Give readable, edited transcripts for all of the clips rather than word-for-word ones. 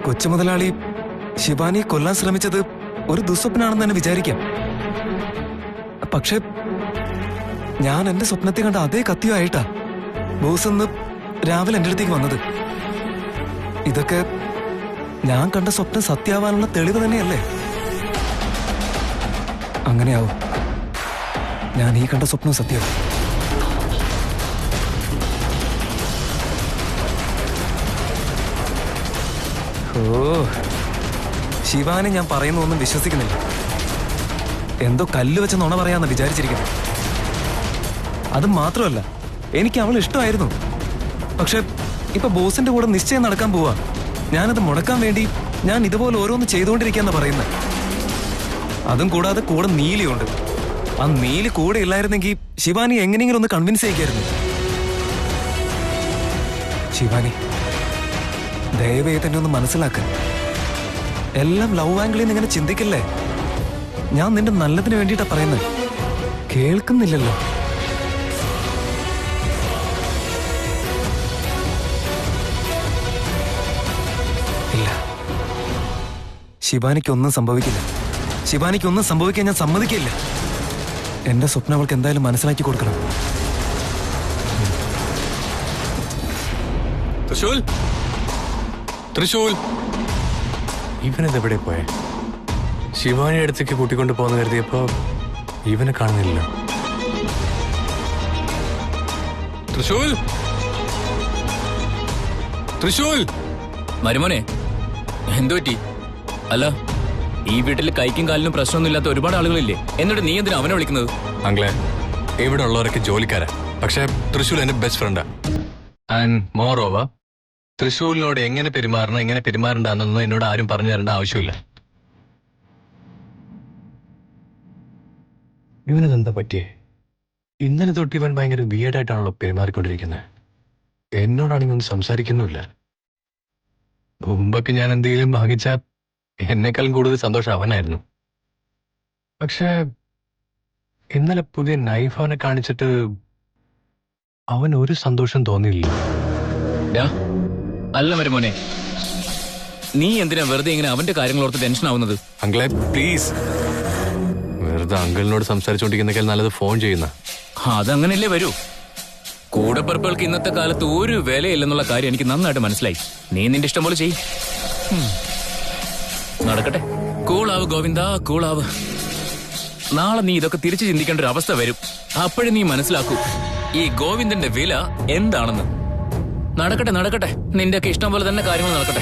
കൊച്ചു മുതലാളി ശിവാനിയെ കൊല്ലാൻ ശ്രമിച്ചത് ഒരു ദുസ്വപ്നാണെന്ന് തന്നെ വിചാരിക്കാം. പക്ഷെ ഞാൻ എന്റെ സ്വപ്നത്തിൽ കണ്ട അതേ കത്തിയുമായിട്ടാ ബോസ് ഇന്ന് രാവിലെ എന്റെ അടുത്തേക്ക് വന്നത്. ഇതൊക്കെ ഞാൻ കണ്ട സ്വപ്നം സത്യാവാനുള്ള തെളിവ് തന്നെയല്ലേ? അങ്ങനെയാവും. ഞാൻ ഈ കണ്ട സ്വപ്നം സത്യമാവും. ഓ, ശിവാനെ ഞാൻ പറയുന്നൊന്നും വിശ്വസിക്കുന്നില്ല. എന്തോ കല്ല് വെച്ച് നുണ പറയാന്ന് വിചാരിച്ചിരിക്കുന്നു. അത് മാത്രമല്ല, എനിക്ക് അവൾ ഇഷ്ടമായിരുന്നു. പക്ഷെ ഇപ്പൊ ബോസിന്റെ കൂടെ നിശ്ചയം നടക്കാൻ പോവാ. ഞാനത് മുടക്കാൻ വേണ്ടി ഞാൻ ഇതുപോലെ ഓരോന്ന് ചെയ്തുകൊണ്ടിരിക്കാന്നാ പറയുന്നത്. അതും കൂടാതെ കൂടെ നീലിയുണ്ട്. ആ നീലി കൂടെ ഇല്ലായിരുന്നെങ്കിൽ ശിവാനി എങ്ങനെയെങ്കിലും ഒന്ന് കൺവിൻസ് ചെയ്യിക്കായിരുന്നു. ശിവാനി, ദയവേ തന്നെ ഒന്ന് മനസ്സിലാക്ക. എല്ലാം ലവ് ആംഗിളിൽ നിന്ന് ഇങ്ങനെ ചിന്തിക്കല്ലേ. ഞാൻ നിന്റെ നല്ലതിന് വേണ്ടിയിട്ടാ പറയുന്നത്. കേൾക്കുന്നില്ലല്ലോ. ഇല്ല, ശിവാനിക്കൊന്നും സംഭവിക്കില്ല. ശിവാനിക്കൊന്നും സംഭവിക്കാൻ ഞാൻ സമ്മതിക്കില്ല. എന്റെ സ്വപ്നം അവൾക്ക് എന്തായാലും മനസ്സിലാക്കി കൊടുക്കണം. തൃശൂൽ, തൃശൂൽ, ഇവനെതെവിടെ പോയെ? ശിവാനി അടുത്തേക്ക് കൂട്ടിക്കൊണ്ട് പോകാൻ കരുതിയപ്പോ ഇവനെ കാണുന്നില്ല. തൃശൂൽ, തൃശൂൽ. മരുമോനെ, എന്തു പറ്റി? അല്ല, ഈ വീട്ടിൽ കൈക്കും കാലിനും പ്രശ്നമൊന്നും ഇല്ലാത്ത ഒരുപാട് ആളുകളില്ലേ? എന്നിട്ട് നീ എന്തിനാ അവനെ വിളിക്കുന്നത്? അങ്കിളെ, ഇവിടെ ഉള്ളവരൊക്കെ ജോലിക്കാരാ. പക്ഷെ തൃശൂൽ എന്റെ ബെസ്റ്റ് ഫ്രണ്ടാ. ആൻഡ് മോർ ഓവർ, തൃശൂലിനോട് എങ്ങനെ പെരുമാറണം, എങ്ങനെ പെരുമാറണ്ടെന്നൊന്നും എന്നോട് ആരും പറഞ്ഞു തരേണ്ട ആവശ്യമില്ല. ഇവനതെന്താ പറ്റിയേ? ഇന്നലെ തൊട്ട് ഇവൻ ഭയങ്കര വിയേഡായിട്ടാണല്ലോ പെരുമാറിക്കൊണ്ടിരിക്കുന്നത്. എന്നോടാണെങ്കിൽ ഒന്നും സംസാരിക്കുന്നുമില്ല. മുമ്പൊക്കെ ഞാൻ എന്തെങ്കിലും ഭാഗിച്ച എന്നെക്കാളും കൂടുതൽ സന്തോഷം അവനായിരുന്നു. പക്ഷെ ഇന്നലെ പുതിയ നൈഫ് അവനെ കാണിച്ചിട്ട് അവൻ ഒരു സന്തോഷം തോന്നിയില്ല. അല്ല മരുമോനെ, നീ എന്തിനാ വെറുതെ ഇങ്ങനെ അവന്റെ കാര്യങ്ങളോർത്ത് ടെൻഷൻ ആവുന്നത്? അങ്കിളെ പ്ലീസ്, വെറുതെ അങ്കിളിനോട് സംസാരിച്ചുകൊണ്ടിരിക്കുന്നേക്കാൾ നല്ലത് ഫോൺ ചെയ്യുന്ന. അതങ്ങനെയല്ലേ വരൂ. കൂടെപ്പിറപ്പുകൾക്ക് ഇന്നത്തെ കാലത്ത് ഒരു വിലയില്ലെന്നുള്ള കാര്യം എനിക്ക് നന്നായിട്ട് മനസ്സിലായി. നീ നിന്റെ ഇഷ്ടം പോലെ ചെയ്യ്. നടക്കട്ടെ. കൂളാവ് ഗോവിന്ദ, കൂളാവ്. നാളെ നീ ഇതൊക്കെ തിരിച്ചു ചിന്തിക്കേണ്ട ഒരു അവസ്ഥ വരും. അപ്പോഴും നീ മനസ്സിലാക്കൂ ഈ ഗോവിന്ദന്റെ വില എന്താണെന്ന്. നടക്കട്ടെ, നടക്കട്ടെ. നിന്റെയൊക്കെ ഇഷ്ടം പോലെ തന്നെ കാര്യങ്ങൾ നടക്കട്ടെ.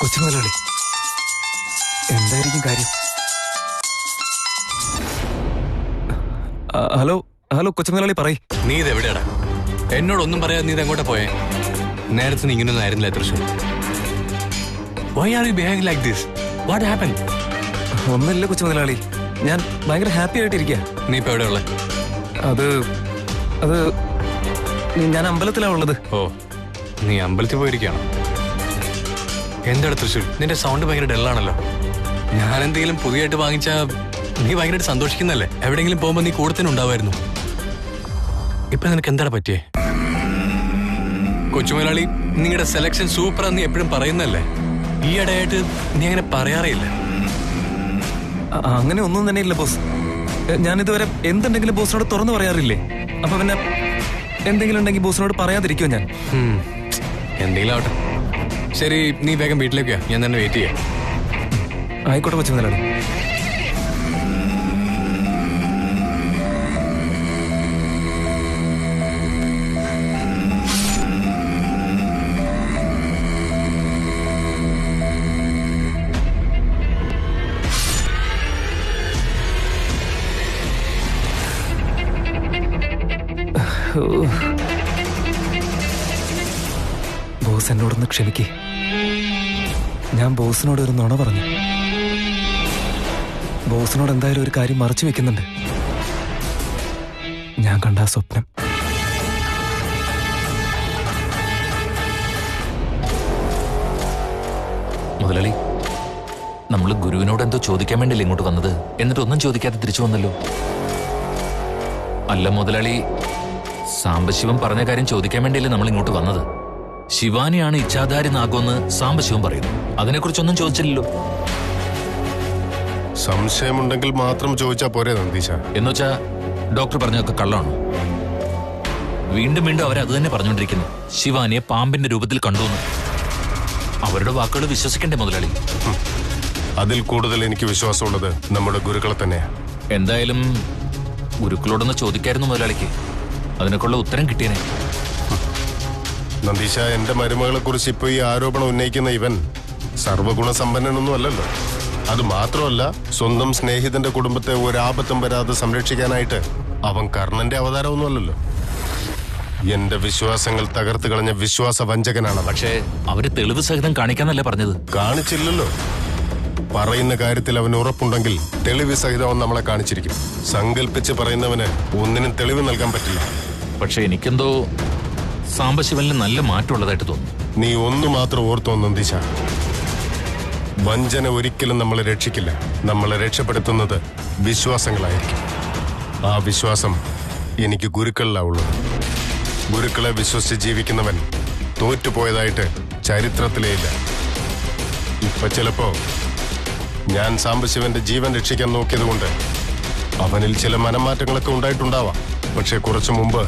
കൊച്ചു മുതലാളി, എന്തായിരിക്കും കാര്യം? ഹലോ, ഹലോ കൊച്ചു മുതലാളി, പറയ്. നീ ഇതെവിടെയാടാ? എന്നോടൊന്നും പറയാതെ നീ ഇതെങ്ങോട്ടാ പോയേ? നേരത്തെ നീ ഇങ്ങനൊന്നും ആയിരുന്നില്ല Thrissur. Why are you behaving like this? What happened? ഒന്നുമില്ല കൊച്ചു മുതലാളി, ഞാൻ ഭയങ്കര ഹാപ്പി ആയിട്ടിരിക്കുക. നീ ഇപ്പൊ എവിടെയുള്ള? അത് ഞാൻ അമ്പലത്തിലാ ഉള്ളത്. ഓ, നീ അമ്പലത്തിൽ പോയിരിക്കുകയാണോ? എന്താണ് തൃശൂർ, നിന്റെ സൗണ്ട് ഭയങ്കര ഡല്ലാണല്ലോ. ഞാൻ എന്തെങ്കിലും പുതിയതായിട്ട് വാങ്ങിച്ചാ നീ ഭയങ്കരമായിട്ട് സന്തോഷിക്കുന്നല്ലേ? എവിടെയെങ്കിലും പോകുമ്പോ നീ കൂടെ തന്നെ ഉണ്ടാവുമായിരുന്നു. ഇപ്പൊ നിനക്ക് എന്താണ് പറ്റിയേ? കൊച്ചുമുതലാളി, നിങ്ങളുടെ സെലക്ഷൻ സൂപ്പറാന്ന് നീ എപ്പോഴും പറയുന്നല്ലേ? ഈ ഇടയായിട്ട് നീ അങ്ങനെ പറയാറില്ല. അങ്ങനെ ഒന്നും തന്നെ ഇല്ല ബോസ്. ഞാനിതുവരെ എന്തുണ്ടെങ്കിലും ബോസിനോട് തുറന്നു പറയാറില്ലേ? അപ്പൊ പിന്നെ എന്തെങ്കിലും ഉണ്ടെങ്കിൽ ബോസിനോട് പറയാതിരിക്കുമോ ഞാൻ? എന്തെങ്കിലും ആവട്ടെ. ശരി, നീ വേഗം വീട്ടിലേക്ക് ഞാൻ തന്നെ വെയിറ്റ് ചെയ്യാം. ആയിക്കോട്ടെ കൊച്ചു മുതലാളി. ബോസ് എന്നോടൊന്ന് ക്ഷമിക്കേ. ഞാൻ ബോസിനോട് ഒരു നുണ പറഞ്ഞു. ബോസിനോട് എന്തായാലും ഒരു കാര്യം മറച്ചു വെക്കുന്നുണ്ട്. ഞാൻ കണ്ട ആ സ്വപ്നം. മുതലാളി, നമ്മൾ ഗുരുവിനോട് എന്തോ ചോദിക്കാൻ വേണ്ടിയല്ലേ ഇങ്ങോട്ട് വന്നത്? എന്നിട്ട് ഒന്നും ചോദിക്കാതെ തിരിച്ചു വന്നല്ലോ. അല്ല മുതലാളി, സാംബശിവൻ പറഞ്ഞ കാര്യം ചോദിക്കാൻ വേണ്ടിയല്ലേ നമ്മൾ ഇങ്ങോട്ട് വന്നത്. ശിവാനിയാണ് ഇച്ഛാധാരി നാഗോന്ന് സാംബശിവൻ പറയുന്നു. അതിനെക്കുറിച്ചൊന്നും ചോദിച്ചില്ലല്ലോ. സംശയമുണ്ടെങ്കിൽ മാത്രം ചോദിച്ചാ പോരെ നന്ദീശ? എന്നുവെച്ചാ ഡോക്ടർ പറഞ്ഞതൊക്കെ കള്ളാണോ? വീണ്ടും വീണ്ടും അവരത് തന്നെ പറഞ്ഞുകൊണ്ടിരിക്കുന്നു. ശിവാനിയെ പാമ്പിന്റെ രൂപത്തിൽ കണ്ടുവന്ന്. അവരുടെ വാക്കുകൾ വിശ്വസിക്കണ്ടേ മുതലാളി? അതിൽ കൂടുതൽ എനിക്ക് വിശ്വാസമുള്ളത് നമ്മുടെ ഗുരുക്കളെ തന്നെയാ. എന്തായാലും ഗുരുക്കളോടൊന്ന് ചോദിക്കായിരുന്നു മുതലാളിക്ക്. അതിനൊക്കെയുള്ള ഉത്തരം കിട്ടിയനെ. നന്ദീശ, എന്റെ മരുമകളെ കുറിച്ച് ഇപ്പൊ ഈ ആരോപണം ഉന്നയിക്കുന്ന ഇവൻ സർവഗുണസമ്പന്നനൊന്നും അല്ലല്ലോ. അത് മാത്രമല്ല, സ്വന്തം സ്നേഹിതന്റെ കുടുംബത്തെ ഒരാപത്തും വരാതെ സംരക്ഷിക്കാനായിട്ട് അവൻ കർണന്റെ അവതാരമൊന്നും അല്ലല്ലോ. എന്റെ വിശ്വാസങ്ങൾ തകർത്ത് കളഞ്ഞ വിശ്വാസ വഞ്ചകനാണ്. പക്ഷേ അവര് തെളിവ് സഹിതം കാണിക്കാന്നല്ലേ പറഞ്ഞത്? കാണിച്ചില്ലല്ലോ. പറയുന്ന കാര്യത്തിൽ അവന് ഉറപ്പുണ്ടെങ്കിൽ തെളിവ് സഹിതം അവൻ നമ്മളെ കാണിച്ചിരിക്കും. സങ്കല്പിച്ച് പറയുന്നവന് ഒന്നിനും തെളിവ് നൽകാൻ പറ്റില്ല. പക്ഷെ എനിക്കെന്തോ സാംബശിവനിൽ നല്ല മാറ്റമുള്ളതായിട്ട് തോന്നുന്നു. നീ ഒന്നു മാത്രം ഓർത്തോ നന്ദീശ, വഞ്ചന ഒരിക്കലും നമ്മളെ രക്ഷിക്കില്ല. നമ്മളെ രക്ഷപ്പെടുത്തുന്നത് വിശ്വാസങ്ങളായിരിക്കും. ആ വിശ്വാസം എനിക്ക് ഗുരുക്കളിലാവുള്ളത്. ഗുരുക്കളെ വിശ്വസിച്ച് ജീവിക്കുന്നവൻ തോറ്റുപോയതായിട്ട് ചരിത്രത്തിലേ ഇല്ല. ഇപ്പൊ ചിലപ്പോ ഞാൻ സാംബശിവന്റെ ജീവൻ രക്ഷിക്കാൻ നോക്കിയതുകൊണ്ട് അവനിൽ ചില മനംമാറ്റങ്ങളൊക്കെ ഉണ്ടായിട്ടുണ്ടാവാം. പക്ഷെ കുറച്ചു മുമ്പ്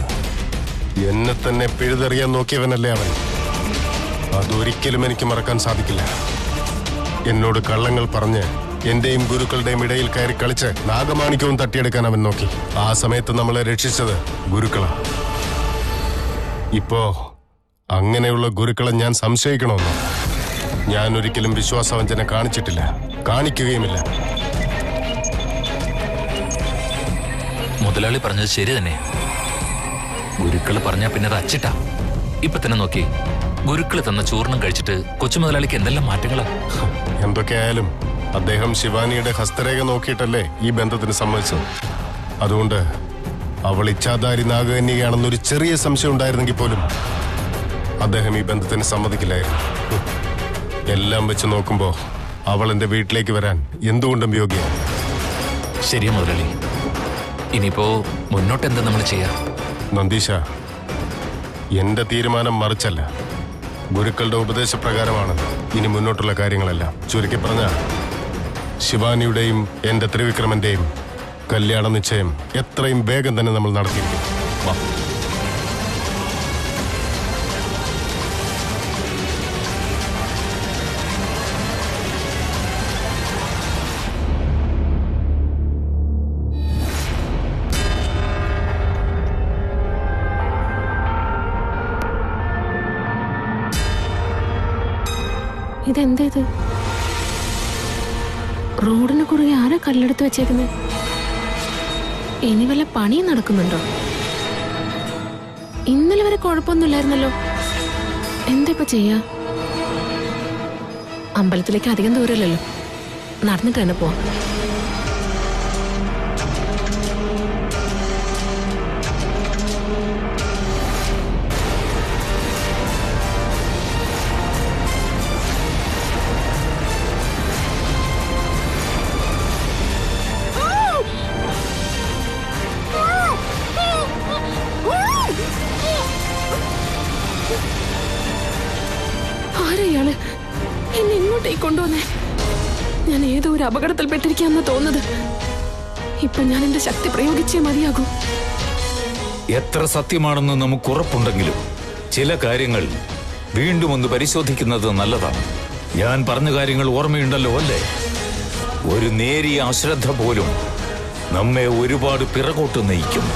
എന്നെ തന്നെ പിഴുതെറിയാൻ നോക്കിയവനല്ലേ അവൻ. അതൊരിക്കലും എനിക്ക് മറക്കാൻ സാധിക്കില്ല. എന്നോട് കള്ളങ്ങൾ പറഞ്ഞ് എന്റെയും ഗുരുക്കളുടെയും ഇടയിൽ കയറി കളിച്ച് നാഗമാണിക്യവും തട്ടിയെടുക്കാൻ അവൻ നോക്കി. ആ സമയത്ത് നമ്മളെ രക്ഷിച്ചത് ഗുരുക്കളാണ്. ഇപ്പോ അങ്ങനെയുള്ള ഗുരുക്കളെ ഞാൻ സംശയിക്കണമെന്നോ? ഞാൻ ഒരിക്കലും വിശ്വാസവഞ്ചന കാണിച്ചിട്ടില്ല, കാണിക്കുകയുമില്ല. മുതലാളി പറഞ്ഞത് ശരി തന്നെ. ഗുരുക്കള് പറഞ്ഞാ പിന്നെ അത് അച്ചിട്ടാ. ഇപ്പൊ തന്നെ നോക്കി, ഗുരുക്കള് തന്ന ചൂർണം കഴിച്ചിട്ട് കൊച്ചു മുതലാളിക്ക് എന്തെല്ലാം മാറ്റങ്ങളാ. എന്തൊക്കെയായാലും അദ്ദേഹം ശിവാനിയുടെ ഹസ്തരേഖ നോക്കിയിട്ടല്ലേ ഈ ബന്ധത്തിന് സമ്മതിച്ചത്. അതുകൊണ്ട് അവൾ ഇച്ഛാധാരി നാഗകന്യകയാണെന്നൊരു ചെറിയ സംശയം ഉണ്ടായിരുന്നെങ്കിൽ പോലും അദ്ദേഹം ഈ ബന്ധത്തിന് സമ്മതിക്കില്ലായിരുന്നു. എല്ലാം വെച്ച് നോക്കുമ്പോ അവൾ എന്റെ വീട്ടിലേക്ക് വരാൻ എന്തുകൊണ്ടും യോഗ്യയാണ്. ശരിയാ മുതലാളി. ഇനിയിപ്പോ മുന്നോട്ട് എന്താ നമ്മൾ ചെയ്യാ? നന്ദീശ, എന്റെ തീരുമാനം മറിച്ചല്ല, ഗുരുക്കളുടെ ഉപദേശപ്രകാരമാണ് ഇനി മുന്നോട്ടുള്ള കാര്യങ്ങളെല്ലാം. ചുരുക്കി പറഞ്ഞ ശിവാനിയുടെയും എന്റെ ത്രിവിക്രമന്റെയും കല്യാണ നിശ്ചയം എത്രയും വേഗം തന്നെ നമ്മൾ നടത്തിയിരിക്കും. വാ. ഇതെന്താ ഇത്? റോഡിന് കുറുകെ ആരാ കല്ലെടുത്ത് വെച്ചേക്കുന്നത്? ഇനി വല്ല പണിയും നടക്കുന്നുണ്ടോ? ഇന്നലെ വരെ കുഴപ്പമൊന്നുമില്ലായിരുന്നല്ലോ. എന്താ ഇപ്പൊ ചെയ്യാ? അമ്പലത്തിലേക്ക് അധികം ദൂരമില്ലല്ലോ, നടന്നിട്ട് തന്നെ പോവാം. ആരെയാള് എന്നെ ഇങ്ങോട്ടേക്ക് കൊണ്ടുവന്നേ? ഞാൻ ഏതോ ഒരു അപകടത്തിൽപ്പെട്ടിരിക്കാന്ന് തോന്നുന്നത്. ഇപ്പൊ ഞാൻ എന്റെ ശക്തി പ്രയോഗിച്ചേ മതിയാകൂ. എത്ര സത്യമാണെന്ന് നമുക്ക് ഉറപ്പുണ്ടെങ്കിലും ചില കാര്യങ്ങൾ വീണ്ടും ഒന്ന് പരിശോധിക്കുന്നത് നല്ലതാണ്. ഞാൻ പറഞ്ഞ കാര്യങ്ങൾ ഓർമ്മയുണ്ടല്ലോ അല്ലേ? ഒരു നേരിയ അശ്രദ്ധ പോലും നമ്മെ ഒരുപാട് പിറകോട്ട് നയിക്കും.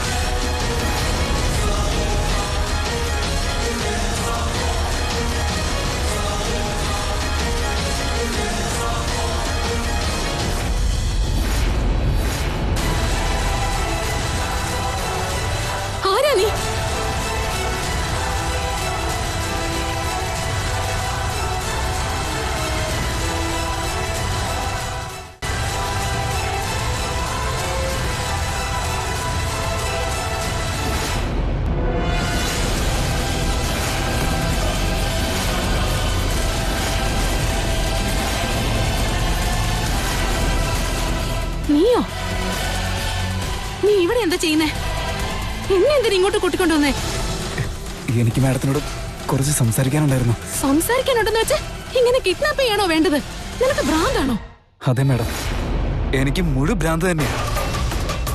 നീയോ? നീ ഇവിടെ എന്താ ചെയ്യുന്നേ? എന്നെ എന്തിനാ ഇങ്ങോട്ട് കൂട്ടിക്കൊണ്ടുവന്നേ? എനിക്ക് മാഡത്തിനോട് കുറച്ച് സംസാരിക്കാനുണ്ടായിരുന്നു. സംസാരിക്കാനുണ്ടെന്ന് വെച്ച് ഇങ്ങനെ കിഡ്നാപ്പ് ചെയ്യാണോ വേണ്ടത്? നിനക്ക് ഭ്രാന്താണോ? അതെ മാഡം, എനിക്ക് മുഴു ഭ്രാന്ത് തന്നെയാണ്.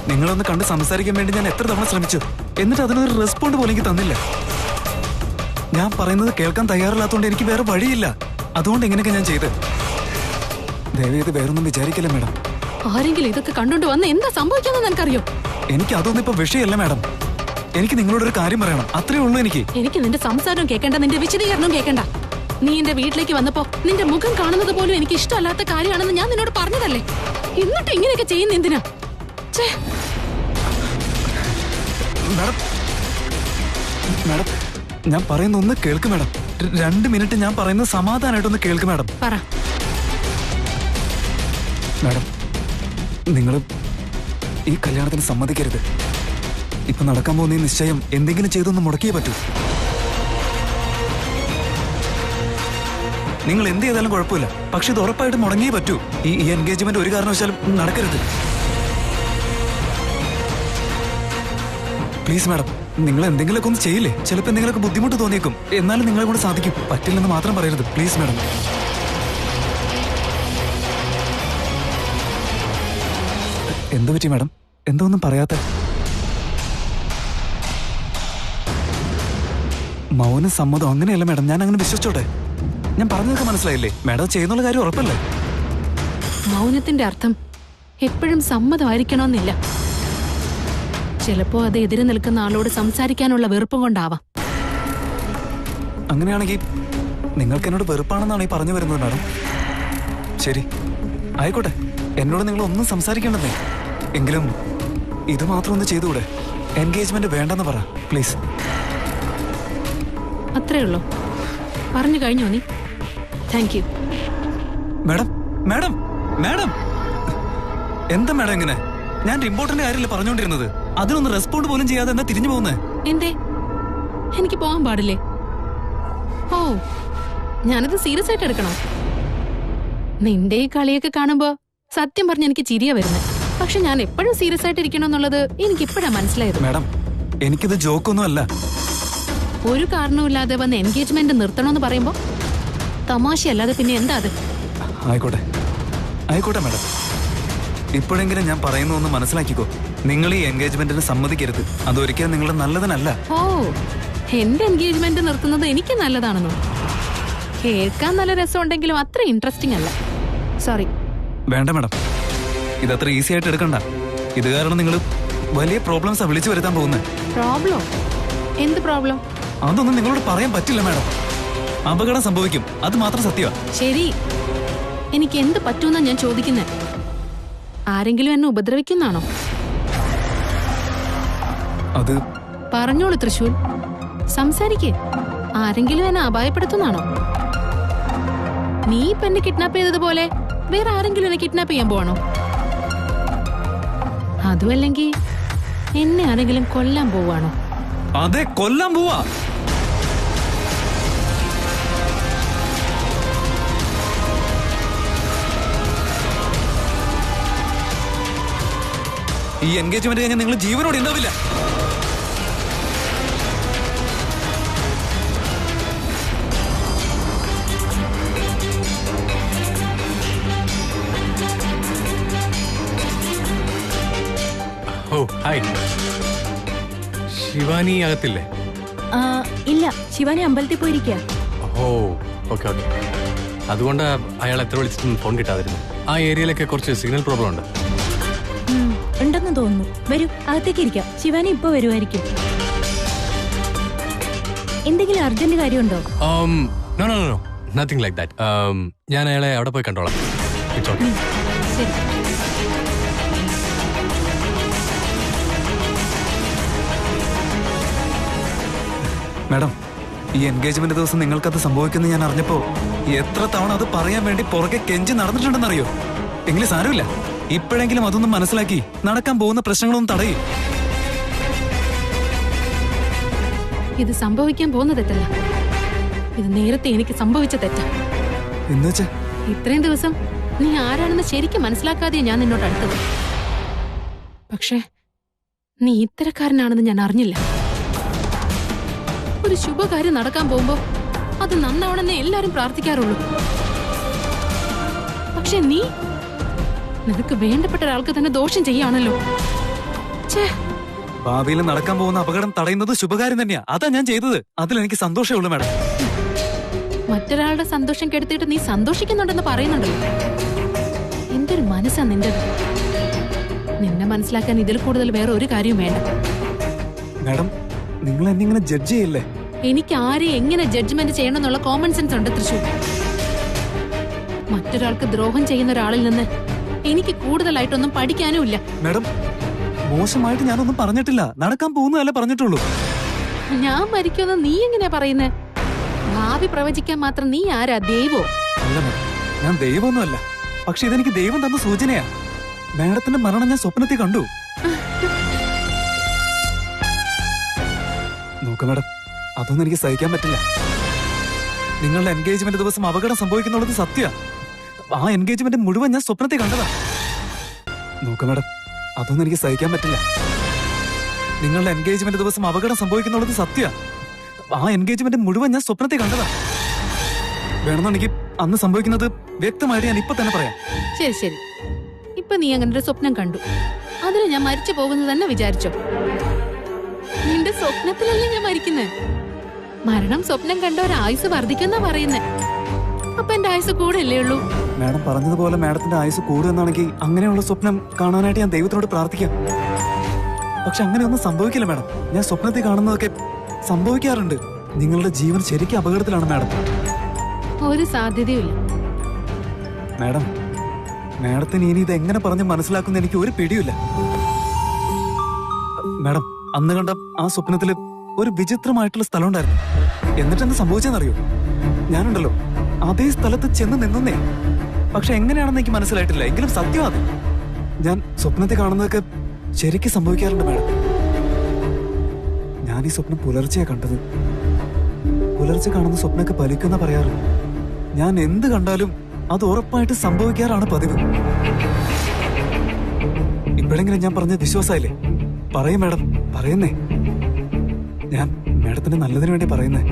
നിങ്ങളൊന്ന് കണ്ട് സംസാരിക്കാൻ വേണ്ടി ഞാൻ എത്ര തവണ ശ്രമിച്ചു, എന്നിട്ട് അതിനൊരു റെസ്പോണ്ട് പോലും എനിക്ക് തന്നില്ല. ഞാൻ പറയുന്നത് കേൾക്കാൻ തയ്യാറില്ലാത്തതുകൊണ്ട് എനിക്ക് വേറെ വഴിയില്ല. അതുകൊണ്ട് ഇങ്ങനെയൊക്കെ ഞാൻ ചെയ്ത്. ദയവേത് വേറൊന്നും വിചാരിക്കില്ല മാഡം. ആരെങ്കിലും ഇതൊക്കെ കണ്ടോണ്ട് വന്ന് എന്താ സംഭവിക്കാന്ന് നിനക്കറിയോ? എനിക്ക് അതൊന്നും ഇപ്പൊ വിഷയമല്ല മാഡം. എനിക്ക് നിങ്ങളോടൊരു കാര്യം പറയണം, അത്രേ ഉള്ളൂ എനിക്ക്. എനിക്ക് നിന്റെ സംസാരവും കേൾക്കണ്ട, നിന്റെ വിശദീകരണവും കേൾക്കണ്ട. നീ എന്റെ വീട്ടിലേക്ക് വന്നപ്പോ നിന്റെ മുഖം കാണുന്നത് പോലും എനിക്ക് ഇഷ്ടമല്ലാത്ത കാര്യമാണെന്ന് ഞാൻ നിന്നോട് പറഞ്ഞതല്ലേ? എന്നിട്ട് ഇങ്ങനെയൊക്കെ ചെയ്യുന്ന എന്തിനാ? മാഡം, മാഡം, ഞാൻ പറയുന്ന ഒന്ന് കേൾക്ക് മാഡം. 2 മിനിറ്റ് ഞാൻ പറയുന്നത് സമാധാനമായിട്ടൊന്ന് കേൾക്ക് മാഡം. പറ. മാഡം, നിങ്ങൾ ഈ കല്യാണത്തിന് സമ്മതിക്കരുത്. ഇപ്പൊ നടക്കാൻ പോകുന്ന ഈ നിശ്ചയം എന്തെങ്കിലും ചെയ്തൊന്ന് മുടക്കിയേ പറ്റൂ. നിങ്ങൾ എന്ത് ചെയ്താലും കുഴപ്പമില്ല, പക്ഷെ ഇത് ഉറപ്പായിട്ട് മുടങ്ങിയേ പറ്റൂ. ഈ എൻഗേജ്മെന്റ് ഒരു കാരണവശാലും നടക്കരുത്. പ്ലീസ് മാഡം, നിങ്ങൾ എന്തെങ്കിലുമൊക്കെ ഒന്ന് ചെയ്യില്ലേ? ചിലപ്പോൾ എന്തെങ്കിലുമൊക്കെ ബുദ്ധിമുട്ട് തോന്നിയേക്കും, എന്നാലും നിങ്ങളെ കൊണ്ട് സാധിക്കും. പറ്റില്ലെന്ന് മാത്രം പറയരുത് പ്ലീസ് മാഡം. എന്തു പറ്റി മാഡം? എന്തോ ഒന്നും പറയാത്ത? മൗന സമ്മതം അങ്ങനെയല്ല മാഡം, ഞാൻ അങ്ങനെ വിശ്വസിച്ചോട്ടെ? ഞാൻ പറഞ്ഞതൊക്കെ മനസ്സിലായില്ലേ? മാഡം ചെയ്യുന്നുള്ള കാര്യം ഉറപ്പല്ലേ? മൗനത്തിന്റെ അർത്ഥം എപ്പോഴും സമ്മതമായിരിക്കണമെന്നില്ല. ചിലപ്പോ അത് എതിരെ നിൽക്കുന്ന ആളോട് സംസാരിക്കാനുള്ള വെറുപ്പം കൊണ്ടാവാം. അങ്ങനെയാണെങ്കിൽ നിങ്ങൾക്ക് എന്നോട് വെറുപ്പാണെന്നാണ് ഈ പറഞ്ഞു വരുന്നത് മാഡം. ശരി, ആയിക്കോട്ടെ, എന്നോട് നിങ്ങൾ ഒന്നും സംസാരിക്കേണ്ടെന്നേ. എങ്കിലും ഇത് മാത്രം ഒന്ന് ചെയ്തുകൂടെ? എൻഗേജ്മെന്റ് വേണ്ടെന്ന് പറ പ്ലീസ്. അത്രേ ഉള്ളൂ? പറഞ്ഞു കഴിഞ്ഞോ നീ? Thank you. Madam, madam, madam, എന്താ മാഡം ഇങ്ങനെ? ഞാൻ ഇമ്പോർട്ടന്റ് കാര്യമില്ല പറഞ്ഞുകൊണ്ടിരുന്നത്. അതിനൊന്ന് റെസ്പോണ്ട് പോലും ചെയ്യാതെ എന്താ തിരിഞ്ഞു പോകുന്നത്? എന്തേ? എനിക്ക് പോകാൻ പാടില്ലേ? ഓ, ഞാനത് സീരിയസ് ആയിട്ട് എടുക്കണോ? നിന്റെ ഈ കളിയൊക്കെ കാണുമ്പോ സത്യം പറഞ്ഞ എനിക്ക് ചിരിയാ വരുന്നത്. പക്ഷെ ഞാൻ എപ്പോഴും സീരിയസ് ആയിട്ട് ഇരിക്കണമെന്നുള്ളത് എനിക്ക് ഇപ്പോഴാ മനസ്സിലായത്. മാഡം, എനിക്കിത് ജോക്കൊന്നും അല്ല. ഒരു കാരണവുമില്ലാതെ വന്ന് എൻഗേജ്മെന്റ് നിർത്തണമെന്ന് പറയുമ്പോ തമാശയല്ലാതെ പിന്നെ എന്താ അത്? ആയിക്കോട്ടെ, ആയിക്കോട്ടെ മാഡം. ഇപ്പോഴെങ്കിലും ഞാൻ പറയുന്ന ഒന്ന് മനസ്സിലാക്കിക്കോ. നിങ്ങൾ ഈ എൻഗേജ്മെന്റിന് സമ്മതിക്കരുത്. അതൊരിക്കലും നിങ്ങളുടെ നല്ലതിനല്ല. ഓ, എന്റെ എൻഗേജ്മെന്റ് നിർത്തുന്നത് എനിക്ക് നല്ലതാണെന്നോ? കേൾക്കാൻ നല്ല രസമുണ്ടെങ്കിലും അത്ര ഇൻട്രസ്റ്റിംഗ് അല്ല. സോറി. വേണ്ട മാഡം, ഇതത്ര ഈസി ആയിട്ട് എടുക്കണ്ട. ഇത് കാരണം നിങ്ങൾ വലിയ പ്രോബ്ലംസാ വിളിച്ചു വരുത്താൻ പോകുന്നത്. പ്രോബ്ലം? എന്ത് പ്രോബ്ലം? അതൊന്നും നിങ്ങളോട് പറയാൻ പറ്റില്ല മാഡം. അപകടം സംഭവിക്കും, അത് മാത്രം സത്യമാണ്. ശരി, എനിക്ക് എന്ത് പറ്റൂന്നാ ഞാൻ ചോദിക്കുന്നത്? ആരെങ്കിലും എന്നെ ഉപദ്രവിക്കുന്നാണോ? അത് പറഞ്ഞോളൂ തൃശൂൽ, സംസാരിക്കേ. ആരെങ്കിലും എന്നെ അപായപ്പെടുത്തുന്നാണോ? നീ ഇപ്പൊ എന്നെ കിഡ്നാപ്പ് ചെയ്തതുപോലെ വേറെ ആരെങ്കിലും എന്നെ കിഡ്നാപ്പ് ചെയ്യാൻ പോവാണോ? അതുമല്ലെങ്കിൽ എന്നെ ആരെങ്കിലും കൊല്ലാൻ പോവാണോ? അതെ, കൊല്ലാൻ പോവാ. ഈ എൻഗേജ്മെന്റ് കഴിഞ്ഞാൽ നിങ്ങൾ ജീവനോട് ഉണ്ടാവില്ല. ഓ ഹായ്, ശിവാനി അകത്തില്ലേ? ഇല്ല, ശിവാനി അമ്പലത്തിൽ പോയിരിക്കുക. ഓ ഓക്കെ ഓക്കെ. അതുകൊണ്ട് അയാൾ എത്ര വിളിച്ചിട്ടും ഫോൺ കിട്ടാതിരുന്നു. ആ ഏരിയയിലൊക്കെ കുറച്ച് സിഗ്നൽ പ്രോബ്ലം ഉണ്ട്. ഉണ്ടെന്ന് തോന്നുന്നു. വരൂ, അകത്തേക്ക് ഇരിക്കാം. ശിവാനി ഇപ്പൊ വരുമായിരിക്കും. എന്തെങ്കിലും അർജന്റ് കാര്യമുണ്ടോ? No no no, nothing like that. ഞാൻ അയാളെ അവിടെ പോയി കണ്ടോളാം. It's okay. ശരി. മാഡം, ഈ എൻഗേജ്മെന്റ് ദിവസം നിങ്ങൾക്കത് സംഭവിക്കുന്നത് ഞാൻ അറിഞ്ഞപ്പോ എത്ര തവണ അത് പറയാൻ വേണ്ടി പുറകെ കെഞ്ചി നടന്നിട്ടുണ്ടെന്നറിയോ? എങ്കിലും സാരമില്ല, ഇപ്പോഴെങ്കിലും അതൊന്നും മനസ്സിലാക്കി നടക്കാൻ പോകുന്ന പ്രശ്നങ്ങളൊന്നും തടയും. ഇത് സംഭവിക്കാൻ പോകുന്ന തെറ്റല്ല, ഇത് നേരത്തെ എനിക്ക് സംഭവിച്ച തെറ്റാ. എന്നുവെച്ചാ ഇത്രയും ദിവസം നീ ആരാണെന്ന് ശരിക്കും മനസ്സിലാക്കാതെ ഞാൻ നിന്നോട് അടുത്തത്. പക്ഷേ നീ ഇത്തരക്കാരനാണെന്ന് ഞാൻ അറിഞ്ഞില്ല. ഒരു ശുഭകാര്യം നടക്കാൻ പോകുമ്പോ അത് നന്നാവണമെന്ന് എല്ലാരും പ്രാർത്ഥിക്കാറുള്ളൂ. പക്ഷെ നീ നിനക്ക് വേണ്ടപ്പെട്ട ഒരാൾക്ക് തന്നെ ദോഷം ചെയ്യാണല്ലോ. ഭാവിയിൽ നടക്കാൻ പോകുന്ന അപകടം തടയുന്നത് ശുഭകാര്യം തന്നെയാ. അതാ ഞാൻ ചെയ്തത്. അതിലെനിക്ക് സന്തോഷമേ ഉള്ളൂ മാഡം. മറ്റൊരാളുടെ സന്തോഷം കെടുത്തിട്ട് നീ സന്തോഷിക്കുന്നുണ്ടെന്ന് പറയുന്നുണ്ടല്ലോ. എന്തൊരു മനസ്സാ നിന്റെത്. നിന്നെ മനസ്സിലാക്കാൻ ഇതിൽ കൂടുതൽ വേറെ ഒരു കാര്യവും വേണ്ട. മാഡം, നിങ്ങൾ എന്നെ ഇങ്ങനെ ജഡ്ജ് ചെയ്യില്ലേ? എനിക്ക് ആരെ എങ്ങനെ ജഡ്ജ്മെന്റ് ചെയ്യണമെന്നുള്ള കോമൺ സെൻസ് ഉണ്ട് തൃശൂർ. മറ്റൊരാൾക്ക് ദ്രോഹം ചെയ്യുന്ന ഒരാളിൽ നിന്ന് എനിക്ക് കൂടുതലായിട്ടൊന്നും പഠിക്കാനും ഇല്ല. മാഡം, മോശമായിട്ട് ഞാനൊന്നും പറഞ്ഞിട്ടില്ല. നടക്കാൻ പോകുന്നതല്ലേ പറഞ്ഞിട്ടുള്ളൂ. ഞാൻ മരിക്കുമെന്ന് നീ എങ്ങനെയാ പറയുന്നേ? ഭാവി പ്രവചിക്കാൻ മാത്രം നീ ആരാ? ദൈവോ? അല്ല മാഡം, ഞാൻ ദൈവമൊന്നുമല്ല. പക്ഷെ ഇതെനിക്ക് ദൈവം തന്ന സൂചനയാ. മാഡത്തിന്റെ മരണം ഞാൻ സ്വപ്നത്തിൽ കണ്ടു. നോക്ക് മാഡം, അതൊന്നും എനിക്ക് സഹിക്കാൻ പറ്റില്ല. നിങ്ങളുടെ എൻഗേജ്മെന്റ് ദിവസം അപകടം സംഭവിക്കുന്നുള്ളത് സത്യ. ആ എൻഗേജ്മെന്റ് മുഴുവൻ ഞാൻ സ്വപ്നത്തിൽ കണ്ടതാ. നോക്ക് മാഡം, അതൊന്നും എനിക്ക് സഹിക്കാൻ പറ്റില്ല. നിങ്ങളുടെ എൻഗേജ്മെന്റ് ദിവസം അപകടം സംഭവിക്കുന്നുള്ളത് സത്യ. ആ എൻഗേജ്മെന്റ് മുഴുവൻ ഞാൻ സ്വപ്നത്തിൽ കണ്ടതാ. വേണമെന്നുണ്ടെങ്കിൽ അന്ന് സംഭവിക്കുന്നത് വ്യക്തമായിട്ട് ഞാൻ ഇപ്പൊ തന്നെ പറയാം. ശരി ശരി, ഇപ്പൊ നീ അങ്ങനെ ഒരു സ്വപ്നം കണ്ടു. അതിന് ഞാൻ മരിച്ചു പോകുന്നത് തന്നെ വിചാരിച്ചോ? നിന്റെ സ്വപ്നത്തിലല്ലേ ഞാൻ മരിക്കുന്നേ? മരണം സ്വപ്നം കണ്ട ഒരു ആയുസ് വർദ്ധിക്കുന്ന പറയുന്നേ. അപ്പൊ എന്റെ ആയുസ് കൂടെ അല്ലേ ഉള്ളൂ? മാഡം പറഞ്ഞതുപോലെ മാഡത്തിന്റെ ആയുസ് കൂടുമെന്നാണെങ്കിൽ അങ്ങനെയുള്ള സ്വപ്നം കാണാനായിട്ട് ഞാൻ ദൈവത്തിനോട് പ്രാർത്ഥിക്കാം. പക്ഷെ അങ്ങനെയൊന്നും സംഭവിക്കില്ല മാഡം. ഞാൻ സ്വപ്നത്തിൽ കാണുന്നതൊക്കെ സംഭവിക്കാറുണ്ട്. നിങ്ങളുടെ ജീവൻ ശരിക്കും അപകടത്തിലാണ് മാഡം. ഒരു സാധ്യതയുമില്ല. മാഡം, മാഡത്തിന് ഇനി ഇത് എങ്ങനെ പറഞ്ഞ് മനസ്സിലാക്കുന്ന എനിക്ക് ഒരു പിടിയില്ല. മാഡം, അന്ന് കണ്ട ആ സ്വപ്നത്തില് ഒരു വിചിത്രമായിട്ടുള്ള സ്ഥലം ഉണ്ടായിരുന്നു. എന്നിട്ട് എന്താ സംഭവിച്ചെന്നറിയോ? ഞാനുണ്ടല്ലോ അതേ സ്ഥലത്ത് ചെന്ന് നിന്നേ. പക്ഷെ എങ്ങനെയാണെന്ന് എനിക്ക് മനസ്സിലായിട്ടില്ല. എങ്കിലും സത്യം അത്. ഞാൻ സ്വപ്നത്തിൽ കാണുന്നതൊക്കെ ശരിക്കും സംഭവിക്കാറുണ്ട് മാഡം. ഞാൻ ഈ സ്വപ്നം പുലർച്ചെയാ കണ്ടത്. പുലർച്ചെ കാണുന്ന സ്വപ്നമൊക്കെ ഫലിക്കുന്ന പറയാറ്. ഞാൻ എന്ത് കണ്ടാലും അത് ഉറപ്പായിട്ട് സംഭവിക്കാറാണ് പതിവ്. ഇപ്പോഴെങ്കിലും ഞാൻ പറഞ്ഞ വിശ്വാസമായില്ലേ? പറയും മാഡം, പറയുന്നേ. ഞാൻ മാഡത്തിന്റെ നല്ലതിനു വേണ്ടി പറയുന്നേ.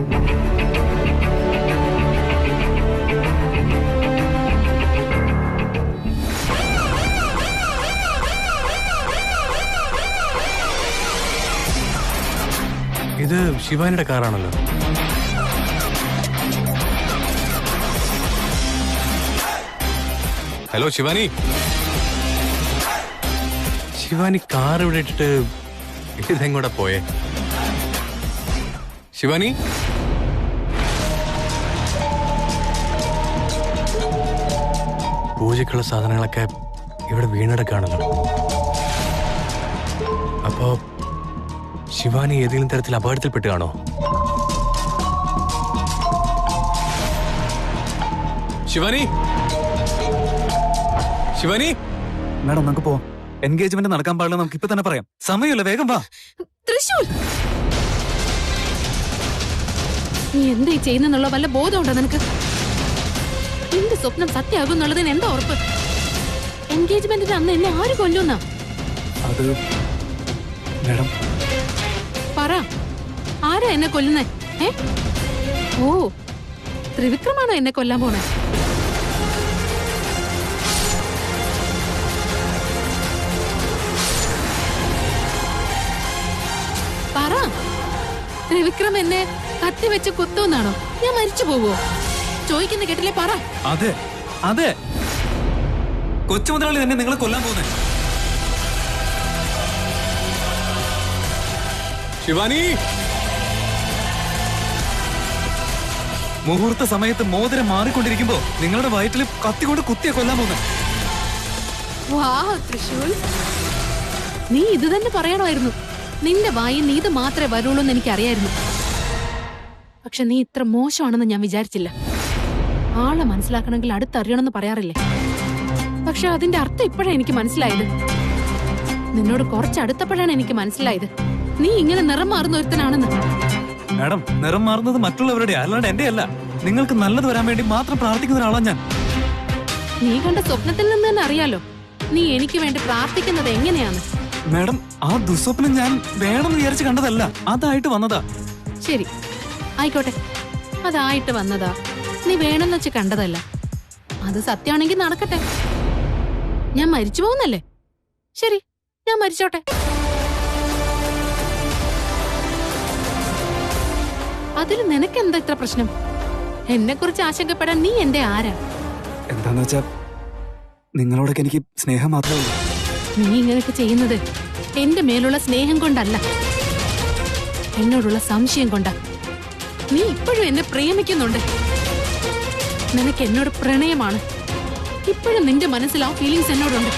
ഇത് ശിവാനിയുടെ കാറാണല്ലോ. ഹലോ ശിവാനി. ശിവാനി കാർ ഇവിടെ ഇട്ടിട്ട് ഇതെങ്ങോട്ടാ പോയേ? ശിവാനി, പൂജയ്ക്കുള്ള സാധനങ്ങളൊക്കെ ഇവിടെ വീണെടുക്കാണല്ലോ. അപ്പോ ശിവാനി ഏതെങ്കിലും തരത്തിൽ അപകടത്തിൽപ്പെട്ട് കാണോ? ശിവാനി, ശിവാനി. മാഡം, നമുക്ക് പോവാം. എൻഗേജ്മെന്റ് നടക്കാൻ പാടില്ല. നമുക്ക് ഇപ്പൊ തന്നെ പറയാം. സമയമില്ല, വേഗം വാ. തൃശൂൽ, നീ എന്തായി ചെയ്യുന്നുള്ള വല്ല ബോധമുണ്ടോ നിനക്ക്? എന്റെ സ്വപ്നം സത്യമാകുന്നുള്ളതിന് എന്താ ഉറപ്പ്? എൻഗേജ്മെന്റിന് അന്ന് എന്നെ ആര് കൊല്ലുന്ന? അത് മാഡം, പറ, ആരാ എന്നെ കൊല്ലുന്നേ? ഓ, ത്രിവിക്രമാണോ എന്നെ കൊല്ലാൻ പോണേ? പറ, ത്രിവിക്രം എന്നെ കത്തി വെച്ച് കുത്തുന്നാണോ? ഞാൻ മരിച്ചു പോവോ? ചോദിക്കുന്ന കേട്ടില്ലേ? പറ. അതെ അതെ, കൊച്ചു മുതലാളി തന്നെ നിങ്ങളെ കൊല്ലാൻ പോകുന്നേ. ശിവാനി, മുഹൂർത്ത സമയത്ത് മോതിരം മാറിക്കൊണ്ടിരിക്കുമ്പോ നിങ്ങളുടെ വയറ്റിൽ കത്തിക്കൊണ്ട് കുത്തിയെ കൊല്ലാൻ പോകുന്നത്. വാ തൃശൂൽ, നീ ഇത് തന്നെ പറയണമായിരുന്നു. നിന്റെ വായിൽ നീ ഇത് മാത്രമേ വരുള്ളൂ എന്ന് എനിക്കറിയായിരുന്നു. പക്ഷെ നീ ഇത്ര മോശമാണെന്ന് ഞാൻ വിചാരിച്ചില്ല. ആളെ മനസ്സിലാക്കണമെങ്കിൽ അടുത്തറിയണമെന്ന് പറയാറില്ലേ? പക്ഷെ അതിന്റെ അർത്ഥം ഇപ്പോഴാണ് എനിക്ക് മനസ്സിലായത്. നിന്നോട് കുറച്ചടുത്തപ്പോഴാണ് എനിക്ക് മനസ്സിലായത് നീ ഇങ്ങനെ നിറം മാറുന്ന ഒരുത്തനാണെന്ന്. മാഡം, നിറം മാറുന്നത് മറ്റുള്ളവരുടെ, അല്ലാണ്ട് എന്റെ അല്ല. നിങ്ങൾക്ക് നല്ലത് വരാൻ വേണ്ടി മാത്രം പ്രാർത്ഥിക്കുന്ന ഒരാളാണ് ഞാൻ. നീ കണ്ട സ്വപ്നത്തിൽ നിന്ന് തന്നെ അറിയാലോ നീ എനിക്ക് വേണ്ടി പ്രാർത്ഥിക്കുന്നത് എങ്ങനെയാണ്. മാഡം ആ ദുസ്വപ്നം ഞാൻ വേണമെന്ന് വിചാരിച്ച് കണ്ടതല്ല, അതായിട്ട് വന്നതാ. ശരി, ആയിക്കോട്ടെ. അതായിട്ട് വന്നതാ, നീ വേണമെന്ന് വെച്ച് കണ്ടതല്ല. അത് സത്യമാണെങ്കിൽ നടക്കട്ടെ. ഞാൻ മരിച്ചു പോകുന്നല്ലേ? ശരി, ഞാൻ മരിച്ചോട്ടെ. അതിൽ നിനക്കെന്താ ഇത്ര പ്രശ്നം? എന്നെ കുറിച്ച് ആശങ്കപ്പെടാൻ നീ എന്റെ ആരാ? എന്താന്ന് വെച്ചാ നിങ്ങളോടൊക്കെ എനിക്ക് സ്നേഹം മാത്രമേ ഉള്ളൂ. നീ ഇങ്ങനെയൊക്കെ ചെയ്യുന്നത് എന്റെ മേലുള്ള സ്നേഹം കൊണ്ടല്ല, എന്നോടുള്ള സംശയം കൊണ്ടാ. നീ ഇപ്പോഴും എന്നെ പ്രേമിക്കുന്നുണ്ട്. നിനക്ക് എന്നോട് പ്രണയമാണ്. ഇപ്പോഴും നിന്റെ മനസ്സിൽ ആ ഫീലിങ്സ് എന്നോടുണ്ട്.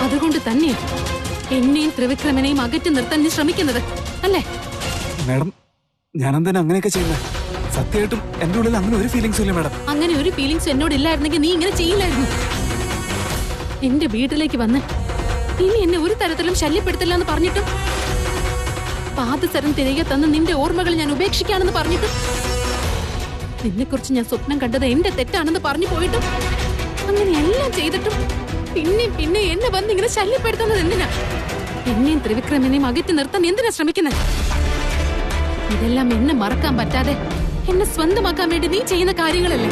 അതുകൊണ്ട് തന്നെയാ എന്നെയും ത്രിവിക്രമനെയും അകറ്റി നിർത്താൻ നീ ശ്രമിക്കുന്നത് അല്ലേ? മാഡം ഞാനെന്തിനാ അങ്ങനെയൊക്കെ ചെയ്യുന്നത്? സത്യമായിട്ടും എന്റെ ഉള്ളിൽ അങ്ങനെ ഒരു ഫീലിങ്സും ഇല്ല മാഡം. അങ്ങനെ ഒരു ഫീലിങ്സ് എന്നോടില്ലായിരുന്നെങ്കിൽ നീ ഇങ്ങനെ ചെയ്യില്ലായിരുന്നു. എന്റെ വീട്ടിലേക്ക് വന്ന് ഇനി എന്നെ ഒരു തരത്തിലും ശല്യപ്പെടുത്തില്ല എന്ന് പറഞ്ഞിട്ടും, പാദസരം തിരികെ തന്ന് നിന്റെ ഓർമ്മകൾ ഞാൻ ഉപേക്ഷിക്കാണെന്ന് പറഞ്ഞിട്ടും, നിന്നെ കുറിച്ച് ഞാൻ സ്വപ്നം കണ്ടത് എന്റെ തെറ്റാണെന്ന് പറഞ്ഞു പോയിട്ടും, അങ്ങനെ എല്ലാം ചെയ്തിട്ടും പിന്നെ എന്നെ വന്ന് ഇങ്ങനെ ശല്യപ്പെടുത്തുന്നത് എന്തിനാ? എന്നെയും ത്രിവിക്രമനെയും അകറ്റി നിർത്താൻ എന്തിനാ ശ്രമിക്കുന്നത്? ഇതെല്ലാം എന്നെ മറക്കാൻ പറ്റാതെ എന്നെ സ്വന്തമാക്കാൻ വേണ്ടി നീ ചെയ്യുന്ന കാര്യങ്ങളല്ലേ?